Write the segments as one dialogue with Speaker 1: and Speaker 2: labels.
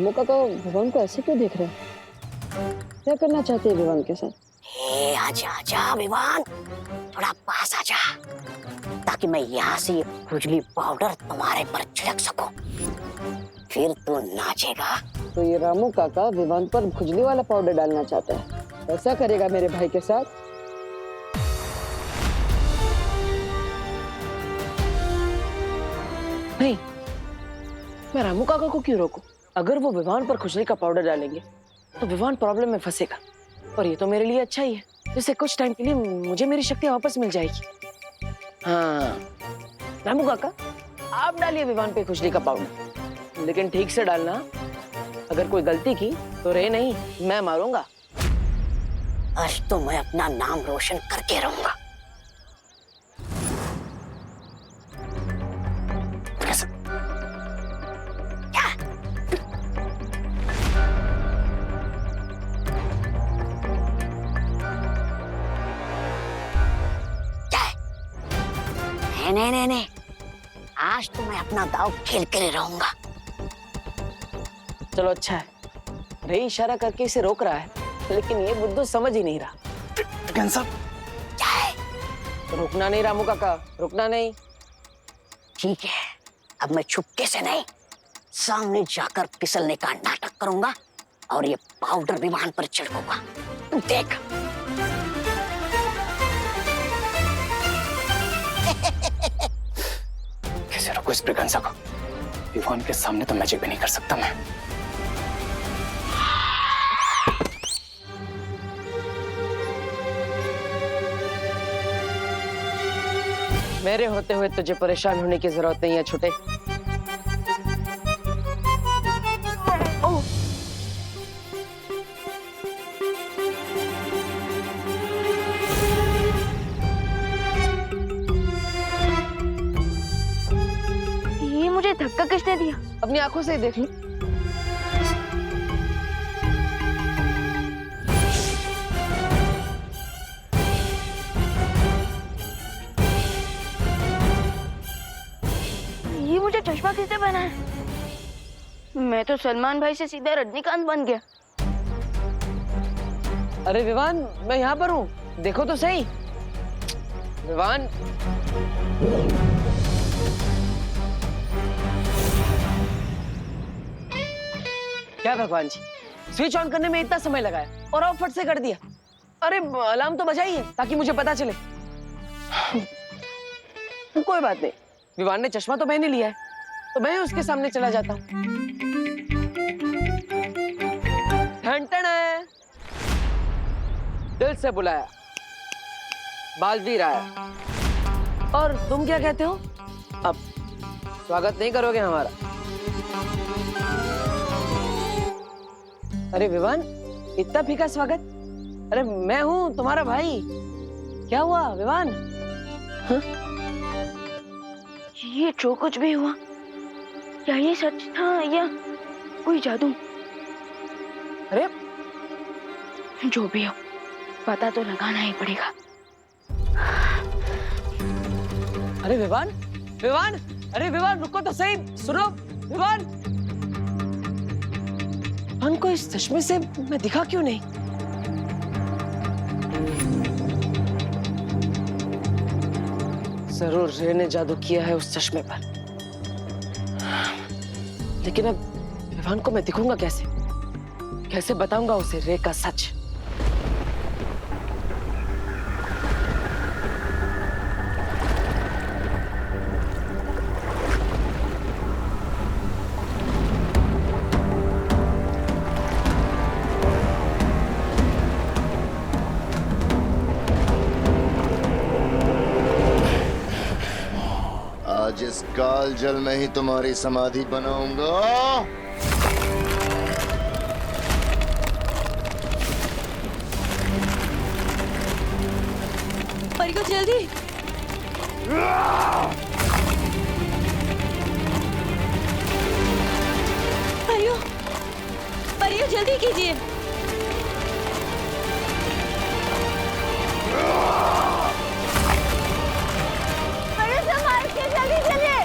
Speaker 1: रामू काका विवान को ऐसे क्यों देख रहे हैं? क्या करना चाहते हैं विवान के साथ?
Speaker 2: आजा आजा विवान, थोड़ा पास आजा, ताकि मैं यहाँ से ये खुजली पाउडर तुम्हारे पर छिड़क सकूं, फिर तू नाचेगा।
Speaker 1: तो ये रामू काका विवान पर खुजली वाला पाउडर डालना चाहता है, ऐसा करेगा मेरे भाई के साथ? नहीं, मैं रामू काका को क्यों रोकूं? अगर वो विवान पर खुजली का पाउडर डालेंगे तो विवान प्रॉब्लम में फंसेगा, और ये तो मेरे लिए अच्छा ही है, जिससे कुछ टाइम के लिए मुझे मेरी शक्ति वापस मिल जाएगी। हाँ रामू काका, आप डालिए विवान पे खुजली का पाउडर, लेकिन ठीक से डालना। अगर कोई गलती की तो रे नहीं, मैं मारूंगा।
Speaker 2: आज तो मैं अपना नाम रोशन करके रहूंगा। नहीं नहीं नहीं, आज तो मैं अपना दाव खेल कर रहूंगा।
Speaker 1: चलो अच्छा है, रे इशारा करके इसे रोक रहा है, लेकिन ये बुद्धू समझ ही नहीं रहा।
Speaker 2: क्या है?
Speaker 1: रुकना नहीं रामू काका, रुकना नहीं।
Speaker 2: ठीक है, अब मैं छुपके से नहीं, सामने जाकर फिसलने का नाटक करूंगा और ये पाउडर विमान पर छिड़कूंगा। देख।
Speaker 3: कैसे रोको इस ब्रिगेंसा को? विवान के सामने तो मैजिक भी नहीं कर सकता मैं।
Speaker 1: मेरे होते हुए तुझे परेशान होने की जरूरत नहीं है छोटे।
Speaker 4: ये मुझे धक्का किसने दिया?
Speaker 1: अपनी आंखों से ही देख लो।
Speaker 4: ये मुझे चश्मा किसने पहना है? मैं तो सलमान भाई से सीधा रजनीकांत बन गया।
Speaker 1: अरे विवान, मैं यहाँ पर हूँ, देखो तो सही। विवान, क्या भगवान जी, स्विच ऑन करने में इतना समय लगाया और ऑफ फट से कर दिया। अरे अलार्म तो बजाइए ताकि मुझे पता चले। कोई बात नहीं, विवान ने चश्मा तो पहन ही लिया है, तो मैं उसके सामने चला जाता हूँ। ठन है, दिल से बुलाया, बालवीर आया। और तुम क्या कहते हो? अब स्वागत नहीं करोगे हमारा? अरे विवान, इतना फीका स्वागत? अरे मैं हूँ तुम्हारा भाई। क्या हुआ विवान? हाँ?
Speaker 4: ये जो कुछ भी हुआ, क्या ये सच था या कोई जादू?
Speaker 1: अरे
Speaker 4: जो भी हो, पता तो लगाना ही पड़ेगा।
Speaker 1: अरे विवान, विवान, अरे विवान रुको तो सही, सुनो विवान। विवान को इस चश्मे से मैं दिखा क्यों नहीं? जरूर रे ने जादू किया है उस चश्मे पर, लेकिन अब विवान को मैं दिखूंगा कैसे? कैसे बताऊंगा उसे रे का सच?
Speaker 5: आज इस काल जल में ही तुम्हारी समाधि बनाऊंगा।
Speaker 6: परियो जल्दी। परियो, परियो जल्दी कीजिए।
Speaker 4: जल्दी चलिए।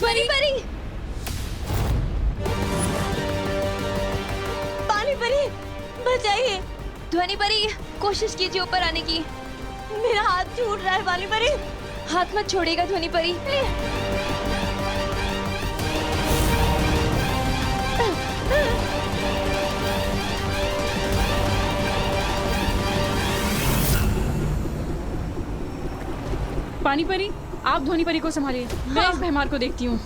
Speaker 6: ध्वनि परी, पानी परी, बचाइए। ध्वनि परी, कोशिश कीजिए ऊपर आने की। मेरा हाथ छूट रहा है पानी परी। हाथ मत छोड़िएगा ध्वनि परी।
Speaker 7: पानी परी, आप ध्वनि परी को संभालिए। मैं इस भैमार को देखती हूँ।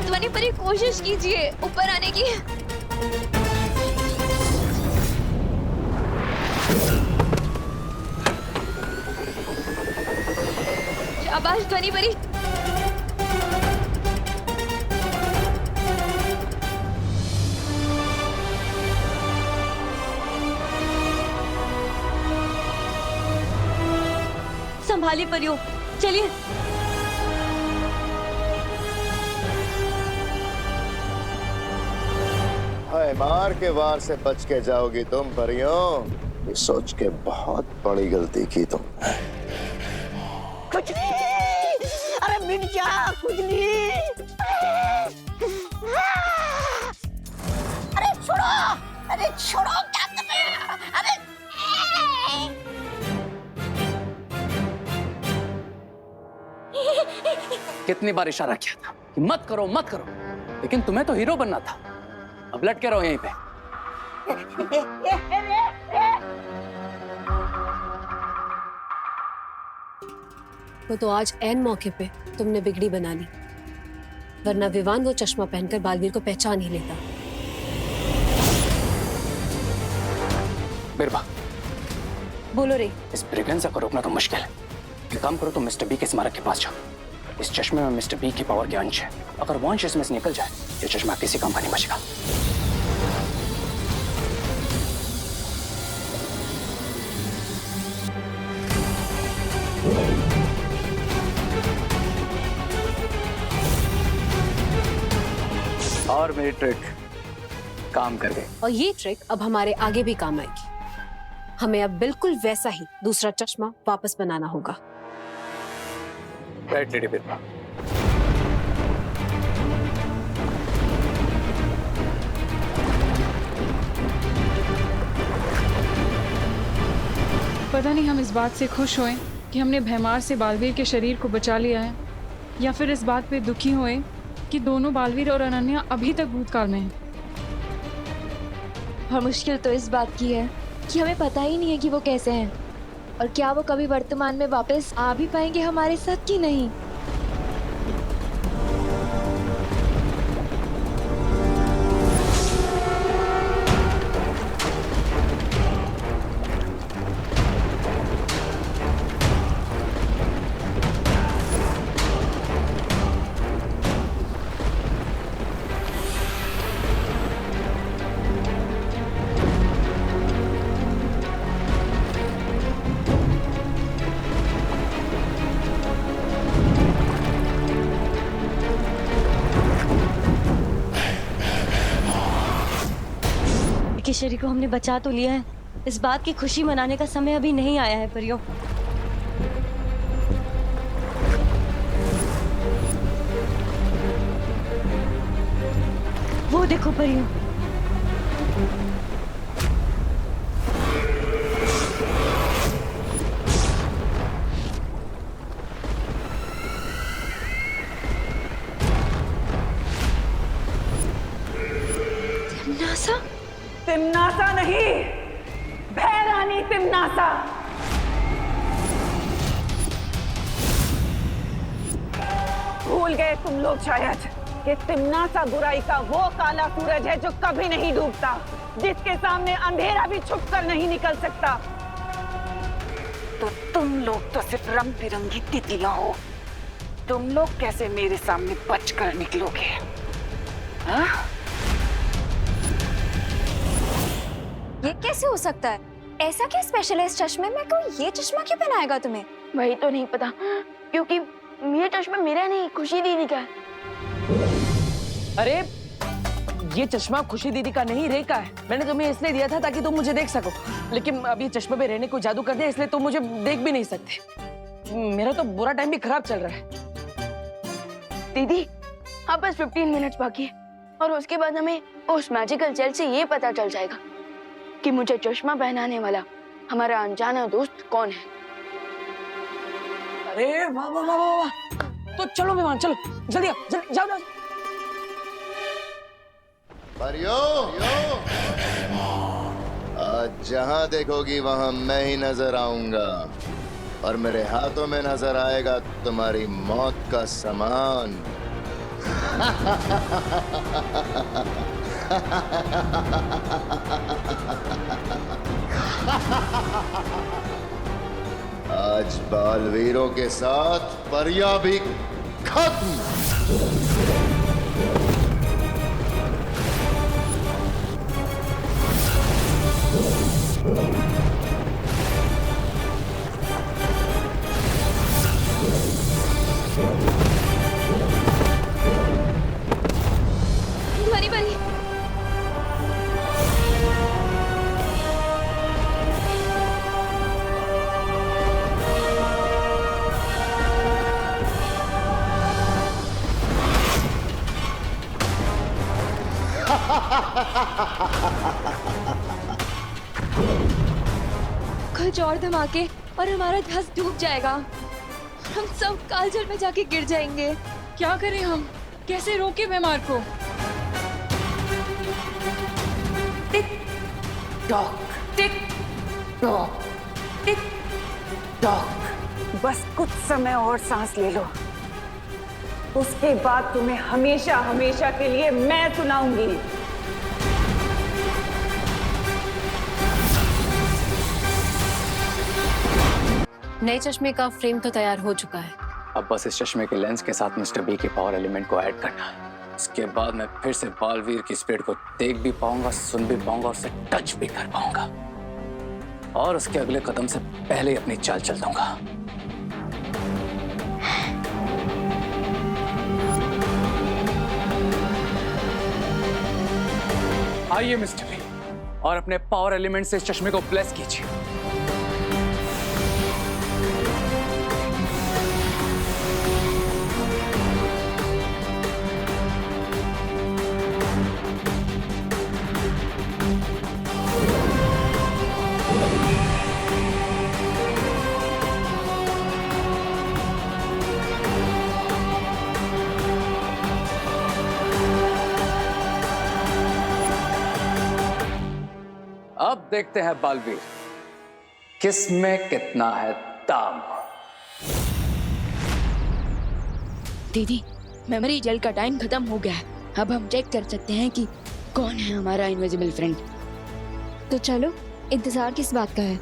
Speaker 6: ध्वनि परी, कोशिश कीजिए ऊपर आने की। शाबाश ध्वनि परी। संभालिए परियों, चलिए।
Speaker 5: हाय मार के वार से बच के जाओगी तुम परियों। ये सोच के बहुत बड़ी गलती की तुम।
Speaker 2: खुजली, अरे मिट जा खुजली। अरे छोड़ो, अरे छोड़ो, क्या कर रहे हो? अरे
Speaker 3: कितनी बार इशारा किया था कि मत करो मत करो, लेकिन तुम्हें तो हीरो बनना था। अब लटके रहो यहीं पे।
Speaker 8: तो आज ऐन मौके पे तुमने बिगड़ी बना ली, वरना विवान वो चश्मा पहनकर बालवीर को पहचान ही लेता।
Speaker 3: बिरबा,
Speaker 8: बोलो रे।
Speaker 3: इस ब्रिगेंजा को रोकना तो मुश्किल है। एक काम करो, तुम मिस्टर बी के स्मारक के पास जाओ। इस चश्मे में मिस्टर बी की पावर के अंश है। अगर वो अंश इसमें से निकल जाए, ये चश्मा किसी काम का नहीं बचेगा। और मेरी ट्रिक काम कर गई।
Speaker 8: और ये ट्रिक अब हमारे आगे भी काम आएगी। हमें अब बिल्कुल वैसा ही दूसरा चश्मा वापस बनाना होगा।
Speaker 3: राइट लेडी बिरबा।
Speaker 7: पता नहीं हम इस बात से खुश होएं कि हमने भैमार से बालवीर के शरीर को बचा लिया है, या फिर इस बात पे दुखी होएं कि दोनों बालवीर और अनन्या अभी तक भूतकाल में हैं।
Speaker 6: और मुश्किल तो इस बात की है कि हमें पता ही नहीं है कि वो कैसे हैं और क्या वो कभी वर्तमान में वापस आ भी पाएंगे हमारे साथ कि नहीं। किशोरी को हमने बचा तो लिया है, इस बात की खुशी मनाने का समय अभी नहीं आया है परियों। वो देखो परियों, तिमनासा।
Speaker 9: तिमनासा नहीं, भैरानी तिमनासा। भूल गए तुम लोग शायद कि तिमनासा बुराई का वो काला सूरज है जो कभी नहीं डूबता, जिसके सामने अंधेरा भी छुप कर नहीं निकल सकता। तो तुम लोग तो सिर्फ रंग बिरंगी तितलियां हो। तुम लोग कैसे मेरे सामने बचकर निकलोगे? हाँ?
Speaker 6: ये कैसे हो सकता है? ऐसा क्या स्पेशल है इस चश्मे में? कोई ये चश्मा क्यों पहनाएगा तुम्हें?
Speaker 4: वही तो नहीं पता, क्योंकि ये चश्मा मेरा नहीं, खुशी दीदी का है।
Speaker 3: अरे
Speaker 1: ये चश्मा खुशी दीदी का नहीं, रे का है। मैंने तुम्हें इसलिए दिया था ताकि तुम मुझे देख सको, लेकिन अब ये चश्मे पे रहने को जादू कर दिया, इसलिए तुम मुझे देख भी नहीं सकते। मेरा तो बुरा टाइम भी खराब चल रहा है।
Speaker 4: दीदी अब बस 15 मिनट्स बाकी है और उसके बाद हमें उस मैजिकल जेल से ये पता चल जाएगा कि मुझे चश्मा पहनाने वाला हमारा अनजाना दोस्त कौन है।
Speaker 1: अरे वाह वाह वाह वाह वाह। तो चलो विमान, चलो जल्दी आओ, जल्दी जाओ जाओ।
Speaker 5: परियों, आज जहां देखोगी वहां मैं ही नजर आऊंगा और मेरे हाथों में नजर आएगा तुम्हारी मौत का सामान। आज बालवीरों के साथ परियां भी खत्म।
Speaker 6: ध्वनि परी, कुछ और धमाके और हमारा धस डूब जाएगा। हम सब कालजल में जाके गिर जाएंगे।
Speaker 7: क्या करें हम? कैसे रोके बीमार को?
Speaker 9: Tock tick tock tick tock. बस कुछ समय और सांस ले लो, उसके बाद तुम्हें हमेशा हमेशा के लिए मैं सुनाऊंगी।
Speaker 8: नए चश्मे का फ्रेम तो तैयार हो चुका है।
Speaker 3: अब बस इस चश्मे के लेंस के साथ मिस्टर बी के पावर एलिमेंट को ऐड करना है। इसके बाद मैं फिर से बालवीर की स्पीड को देख भी पाऊंगा, सुन भी पाऊंगा और उसे टच भी कर पाऊंगा और उसके अगले कदम से पहले ही अपनी चाल चल दूंगा। आइए मिस्टर बी और अपने पावर एलिमेंट से इस चश्मे को ब्लेस कीजिए। अब देखते हैं बालवीर, किस में कितना है दाम।
Speaker 4: दीदी मेमोरी जेल का टाइम खत्म हो गया है। अब हम चेक कर सकते हैं कि कौन है हमारा इनविजिबल फ्रेंड।
Speaker 6: तो चलो, इंतजार किस बात का है?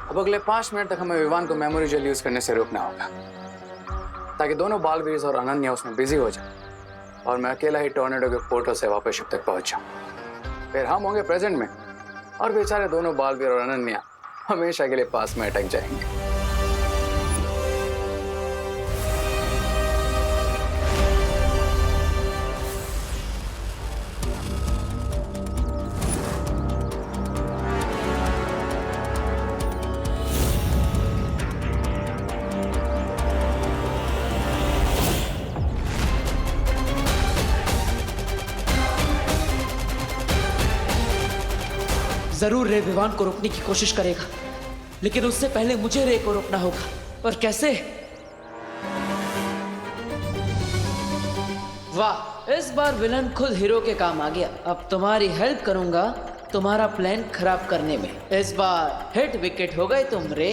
Speaker 3: अब अगले 5 मिनट तक हमें विवान को मेमोरी जेल यूज करने से रोकना होगा ताकि दोनों बालवीर और अनन्या उसमें बिजी हो जाए और मैं अकेला ही टॉर्नेडो के पोर्टल से वापस शिप तक पहुंच जाऊं। फिर हम होंगे प्रेजेंट में और बेचारे दोनों बालवीर और अनन्या हमेशा के लिए पास में अटक जाएंगे।
Speaker 1: जरूर रे विवान को रोकने की कोशिश करेगा, लेकिन उससे पहले मुझे रे को रोकना होगा। और कैसे? वाह, इस बार विलन खुद हीरो के काम आ गया। अब तुम्हारी हेल्प करूंगा तुम्हारा प्लान खराब करने में। इस बार हिट विकेट हो गए तुम रे।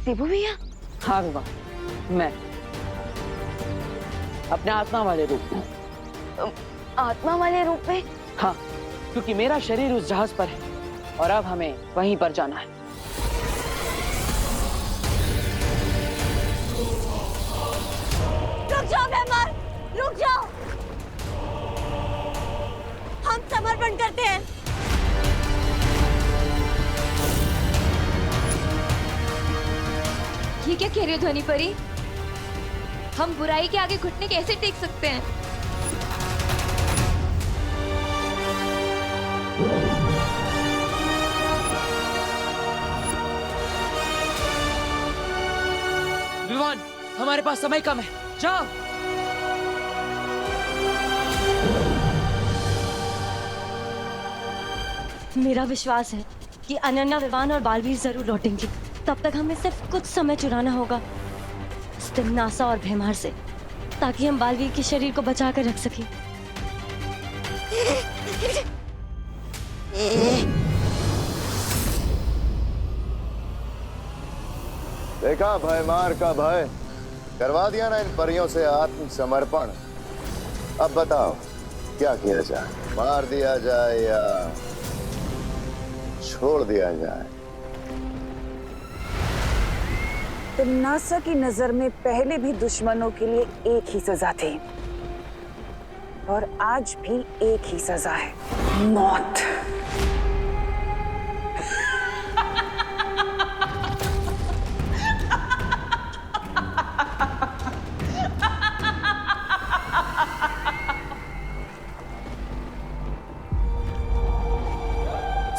Speaker 4: देबू भैया?
Speaker 1: हाँ विवान, मैं अपने आत्मा वाले रूप में।
Speaker 4: आत्मा वाले रूप में?
Speaker 1: हाँ, क्योंकि मेरा शरीर उस जहाज पर है और अब हमें वहीं पर जाना है।
Speaker 6: रुक जाओ भैमार, रुक जाओ। हम समर्पण करते हैं। ये क्या कह रही हो ध्वनि परी? हम बुराई के आगे घुटने कैसे टेक सकते हैं?
Speaker 1: विवान, हमारे पास समय कम है, जाओ।
Speaker 6: मेरा विश्वास है कि अनन्या, विवान और बालवीर जरूर लौटेंगे। तब तक हमें सिर्फ कुछ समय चुराना होगा तिम्नासा और भैमार से, ताकि हम बालवीर के शरीर को बचा कर रख सकें।
Speaker 5: देखा भयमार का भय, करवा दिया ना इन परियों से आत्मसमर्पण। अब बताओ क्या किया जाए, मार दिया जाए या छोड़ दिया जाए?
Speaker 9: तिम्नासा की नजर में पहले भी दुश्मनों के लिए एक ही सजा थी और आज भी एक ही सजा है, मौत।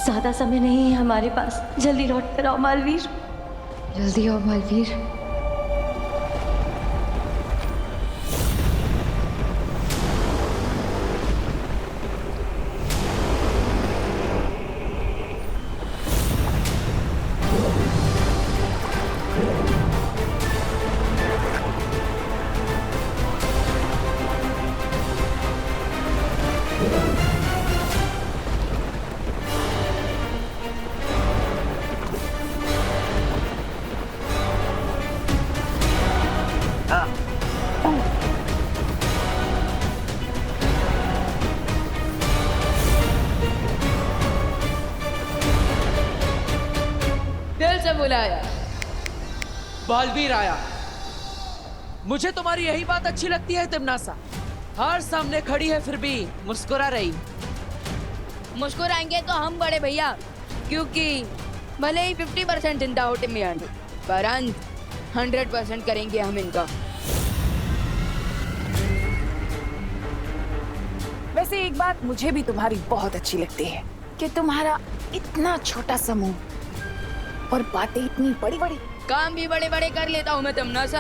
Speaker 6: ज्यादा समय नहीं है हमारे पास, जल्दी लौट कर आओ मालवीर, जल्दी आओ मालवीर।
Speaker 1: बुलाया, बालवीर आया। मुझे तुम्हारी यही बात अच्छी लगती है तिम्नासा, हार सामने खड़ी है फिर भी मुस्कुरा रही।
Speaker 4: मुस्कुराएंगे तो हम बड़े भैया, क्योंकि भले ही 50% जिंदा हो टिम्मी आंटी, पर अंत 100% करेंगे हम इनका।
Speaker 9: वैसे एक बात मुझे भी तुम्हारी बहुत अच्छी लगती है कि तुम्हारा इतना छोटा समूह और बातें इतनी बड़ी बड़ी।
Speaker 4: काम भी बड़े बड़े कर लेता हूँ मैं तिम्नासा।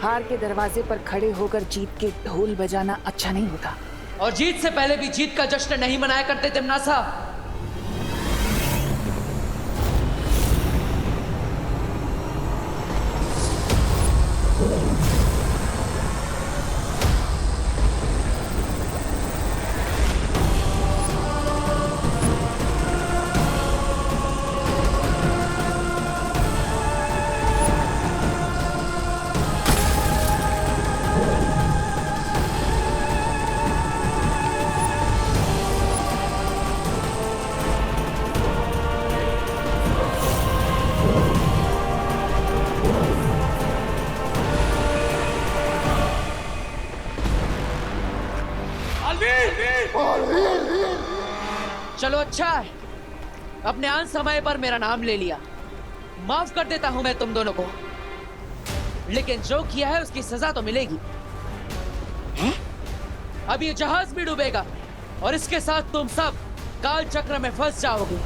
Speaker 9: हार के दरवाजे पर खड़े होकर जीत के ढोल बजाना अच्छा नहीं होता,
Speaker 1: और जीत से पहले भी जीत का जश्न नहीं मनाया करते तिम्नासा। चलो अच्छा है, अपने आन समय पर मेरा नाम ले लिया, माफ कर देता हूं मैं तुम दोनों को, लेकिन जो किया है उसकी सजा तो मिलेगी। अब ये जहाज भी डूबेगा और इसके साथ तुम सब काल चक्र में फंस जाओगे।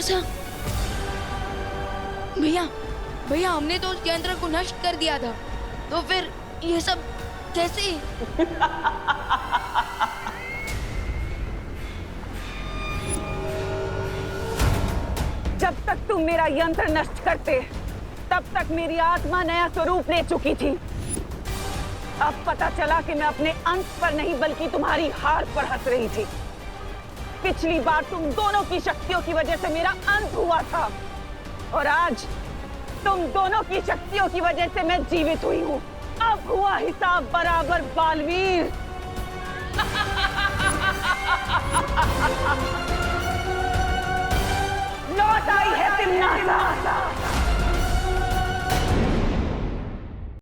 Speaker 4: तिमनासा भैया भैया हमने तो उस यंत्र को नष्ट कर दिया था, तो फिर ये सब कैसे?
Speaker 9: जब तक तुम मेरा यंत्र नष्ट करते तब तक मेरी आत्मा नया स्वरूप ले चुकी थी। अब पता चला कि मैं अपने अंत पर नहीं बल्कि तुम्हारी हार पर हंस रही थी। पिछली बार तुम दोनों की शक्तियों की वजह से मेरा अंत हुआ था और आज तुम दोनों की शक्तियों की वजह से मैं जीवित हुई हूँ। अब हुआ हिसाब बराबर बालवीर। लौट आई है तिमनासा।